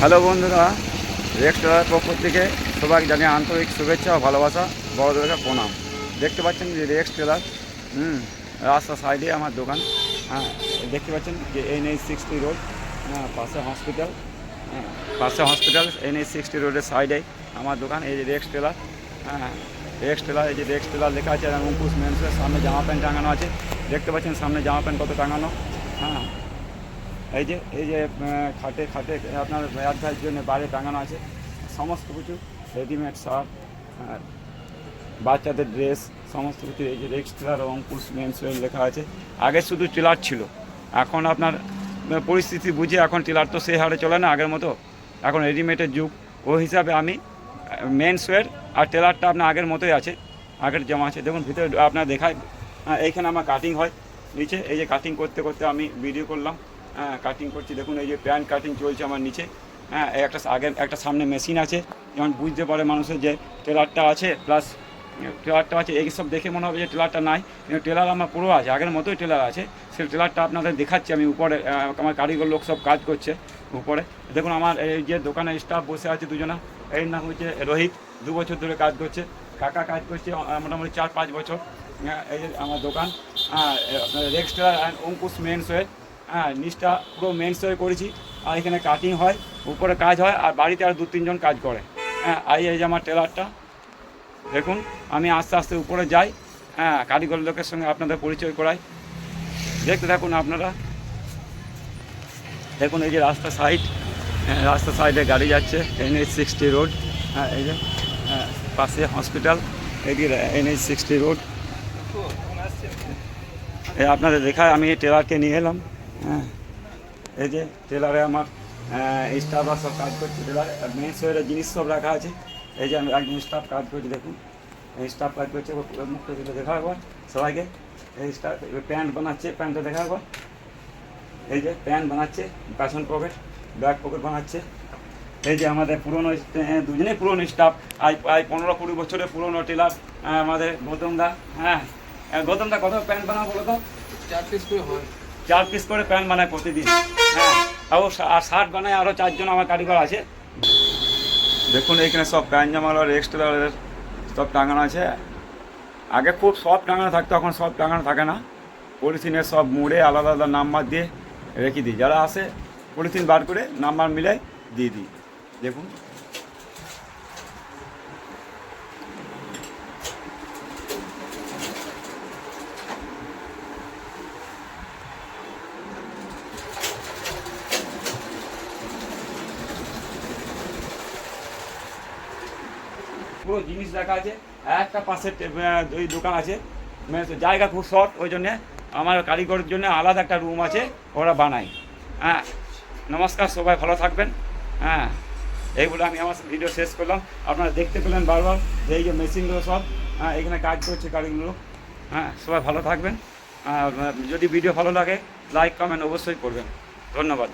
Hello বন্ধুরা, রেক্সটার পক্ষ থেকে সবাই জানিয়ে আন্তরিক শুভেচ্ছা ও ভালোবাসা, বড়দেরকে প্রণাম। দেখতে পাচ্ছেন যে রেক্স টেলার, রাস্তার সাইডে আমার দোকান। হ্যাঁ, দেখতে পাচ্ছেন যে NH60 রোড, পাশে হসপিটাল, NH60 রোডের সাইডে আমার দোকান। এই যে রেক্স টেলার, রেক্স টেলার, এই যে রেক্স টেলার লেখা আছে। অঙ্কুশ মেন্সের সামনে জামা প্যান্ট টাঙানো আছে। দেখতে পাচ্ছেন সামনে জামা প্যান্ট কত টাঙানো। হ্যাঁ, এই যে খাটে আপনার অ্যাডভাইস জন্য বাইরে টাঙানো আছে সমস্ত কিছু। রেডিমেড শার্ট, বাচ্চাদের ড্রেস, সমস্ত কিছু। এই যে রেক্স টেলার ও অঙ্কুশ মেন্সওয়্যার লেখা আছে। আগে শুধু টেলার ছিল, এখন আপনার পরিস্থিতি বুঝে এখন টেলার তো সেই হারে চলে না আগের মতো, এখন রেডিমেডের যুগ। ওই হিসাবে আমি মেন্সওয়্যার আর টেলারটা আপনার আগের মতোই আছে, আগের জামা আছে। দেখুন ভিতরে আপনার দেখায়, এইখানে আমার কাটিং হয় নিচে। এই যে কাটিং করতে করতে আমি ভিডিও করলাম, কাটিং করছি। দেখুন এই যে প্যান্ট কাটিং চলছে আমার নিচে। একটা সামনে মেশিন আছে, যেমন বুঝতে পারে মানুষের যে টেলারটা আছে প্লাস টেলারটা আছে। এইসব দেখে মনে হবে যে টেলারটা নাই, কিন্তু টেলার আমার পুরো আছে, আগের মতোই টেলার আছে। সেই টেলারটা আপনাদের দেখাচ্ছি আমি। উপরে আমার কারিগর লোক সব কাজ করছে উপরে। দেখুন আমার এই যে দোকানের স্টাফ বসে আছে দুজনা, এর নাম হচ্ছে রোহিত, 2 বছর ধরে কাজ করছে। কাকা কাজ করছে মোটামুটি 4-5 বছর। এই যে আমার দোকান রেক্স টেলার অ্যান্ড অঙ্কুশ মেন্সওয়্যার। নিচটা পুরো মেন্সওয়্যার করেছি, আর এখানে কাটিং হয়, উপরে কাজ হয়, আর বাড়িতে আর 2-3 জন কাজ করে। এই যে আমার টেলারটা দেখুন। আমি আস্তে আস্তে উপরে যাই, কারিগর লোকের সঙ্গে আপনাদের পরিচয় করাই। দেখতে থাকুন আপনারা। দেখুন এই যে রাস্তার সাইডে গাড়ি যাচ্ছে, NH60 রোড। এই যে পাশে হসপিটাল, এদিকে NH60 রোড। আপনাদের দেখায় আমি টেলারকে নিয়ে এলাম। এই যে টেলারে আমার স্টাফরা সব কাজ করছে। টেলার মেন্সওয়্যারের জিনিস সব রাখা আছে। এই যে আমি একজন স্টাফ কাজ করছি, দেখুন এই স্টাফ কাজ করছে। মুখটা দিলে দেখা একবার সবাইকে। এই স্টাফ প্যান্ট বানাচ্ছে, প্যান্টটা দেখা একবার। এই যে প্যান্ট বানাচ্ছে, পেছন পকেট, ব্যাক পকেট বানাচ্ছে। এই যে আমাদের পুরনো, দুজনেই পুরনো স্টাফ, প্রায় 15-20 বছরের পুরনো টেলার আমাদের গৌতমদা। গৌতমদা কত প্যান্ট বানাবো বলো তো? 4 পিস করে হয়। 4 পিস করে প্যান্ট বানায় প্রতিদিন। আর শার্ট বানায় আরও 4 জন আমার কারিগর আছে। দেখুন এইখানে সব প্যান্ট জামা আর রেক্স টেলারের সব টাঙানো আছে। আগে খুব সব টাঙানো থাকতো, এখন সব টাঙানো থাকে না। পলিথিনের সব মুড়ে আলাদা আলাদা নাম্বার দিয়ে রেখে দিই। যারা আসে পলিথিন বার করে নাম্বার মিলে দিয়ে দিই। দেখুন পুরো জিনিস রাখা আছে। একটা পাশে ওই দোকান আছে, জায়গা খুব শর্ট, ওই জন্যে আমার কারিগরের জন্য আলাদা একটা রুম আছে, ওরা বানায়। নমস্কার, সবাই ভালো থাকবেন। এইগুলো আমি আমার ভিডিও শেষ করলাম। আপনারা দেখতে পেলেন বারবার যে এই যে মেশিনগুলো সব এখানে কাজ করছে কারিগরগুলো। সবাই ভালো থাকবেন। যদি ভিডিও ভালো লাগে লাইক কমেন্ট অবশ্যই করবেন। ধন্যবাদ।